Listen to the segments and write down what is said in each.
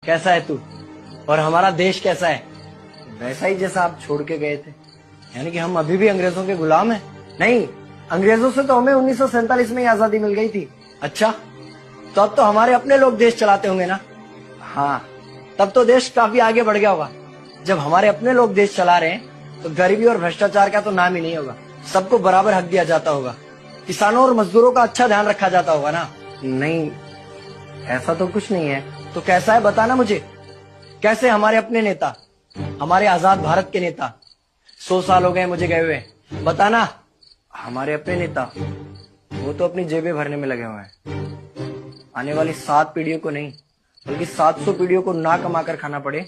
कैसा है तू और हमारा देश कैसा है? वैसा ही जैसा आप छोड़ के गए थे। यानी कि हम अभी भी अंग्रेजों के गुलाम हैं? नहीं, अंग्रेजों से तो हमें 1947 में ही आजादी मिल गई थी। अच्छा, तो अब तो हमारे अपने लोग देश चलाते होंगे ना? हाँ, तब तो देश काफी आगे बढ़ गया होगा। जब हमारे अपने लोग देश चला रहे हैं तो गरीबी और भ्रष्टाचार का तो नाम ही नहीं होगा। सबको बराबर हक दिया जाता होगा, किसानों और मजदूरों का अच्छा ध्यान रखा जाता होगा ना? नहीं, ऐसा तो कुछ नहीं है। तो कैसा है बताना मुझे। कैसे हमारे अपने नेता, हमारे आजाद भारत के नेता, 100 साल हो गए मुझे गए हुए, बताना। हमारे अपने नेता वो तो अपनी जेबें भरने में लगे हुए हैं। आने वाली 7 पीढ़ियों को नहीं बल्कि 700 पीढ़ियों को ना कमा कर खाना पड़े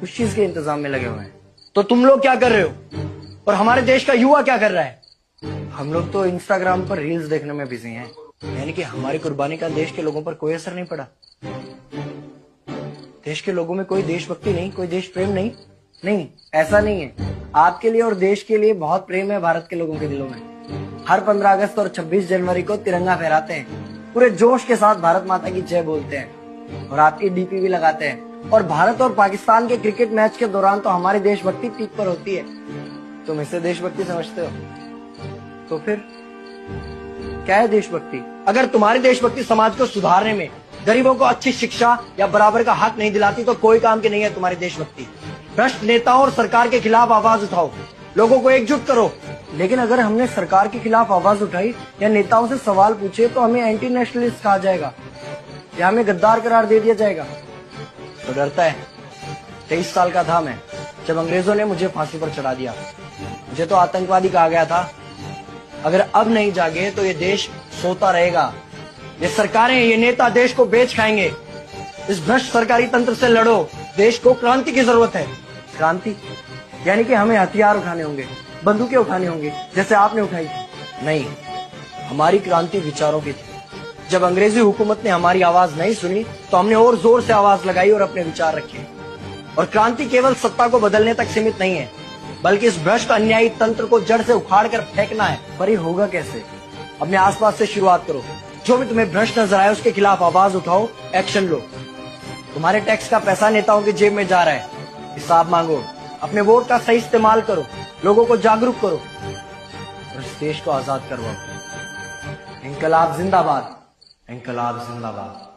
उस चीज के इंतजाम में लगे हुए हैं। तो तुम लोग क्या कर रहे हो और हमारे देश का युवा क्या कर रहा है? हम लोग तो इंस्टाग्राम पर रील्स देखने में बिजी हैं। यानी कि हमारी कुर्बानी का देश के लोगों पर कोई असर नहीं पड़ा। देश के लोगों में कोई देशभक्ति नहीं, कोई देश प्रेम नहीं। नहीं, ऐसा नहीं है। आपके लिए और देश के लिए बहुत प्रेम है भारत के लोगों के दिलों में। हर 15 अगस्त और 26 जनवरी को तिरंगा फहराते हैं, पूरे जोश के साथ भारत माता की जय बोलते हैं और आपकी डीपी भी लगाते हैं। और भारत और पाकिस्तान के क्रिकेट मैच के दौरान तो हमारी देशभक्ति पीक पर होती है। तुम इसे देशभक्ति समझते हो? तो फिर क्या है देशभक्ति? अगर तुम्हारी देशभक्ति समाज को सुधारने में, गरीबों को अच्छी शिक्षा या बराबर का हक नहीं दिलाती तो कोई काम की नहीं है तुम्हारी देशभक्ति। भ्रष्ट नेताओं और सरकार के खिलाफ आवाज उठाओ, लोगों को एकजुट करो। लेकिन अगर हमने सरकार के खिलाफ आवाज उठाई या नेताओं से सवाल पूछे तो हमें एंटी नेशनलिस्ट कहा जाएगा या हमें गद्दार करार दे दिया जाएगा। तो डरता है। 23 साल का था मैं जब अंग्रेजों ने मुझे फांसी पर चढ़ा दिया। मुझे तो आतंकवादी कहा गया था। अगर अब नहीं जागे तो ये देश सोता रहेगा। ये सरकारें, ये नेता देश को बेच खाएंगे। इस भ्रष्ट सरकारी तंत्र से लड़ो। देश को क्रांति की जरूरत है। क्रांति यानी कि हमें हथियार उठाने होंगे, बंदूकें उठानी होंगी जैसे आपने उठाई थी। नहीं, हमारी क्रांति विचारों की थी। जब अंग्रेजी हुकूमत ने हमारी आवाज नहीं सुनी तो हमने और जोर से आवाज लगाई और अपने विचार रखे। और क्रांति केवल सत्ता को बदलने तक सीमित नहीं है, बल्कि इस भ्रष्ट अन्यायी तंत्र को जड़ से उखाड़ कर फेंकना है। पर ये होगा कैसे? अपने आसपास से शुरुआत करो। जो भी तुम्हें भ्रष्ट नजर आए उसके खिलाफ आवाज उठाओ, एक्शन लो। तुम्हारे टैक्स का पैसा नेताओं की जेब में जा रहा है, हिसाब मांगो। अपने वोट का सही इस्तेमाल करो, लोगों को जागरूक करो और इस देश को आजाद करवाओ। इंकलाब जिंदाबाद, इंकलाब जिंदाबाद।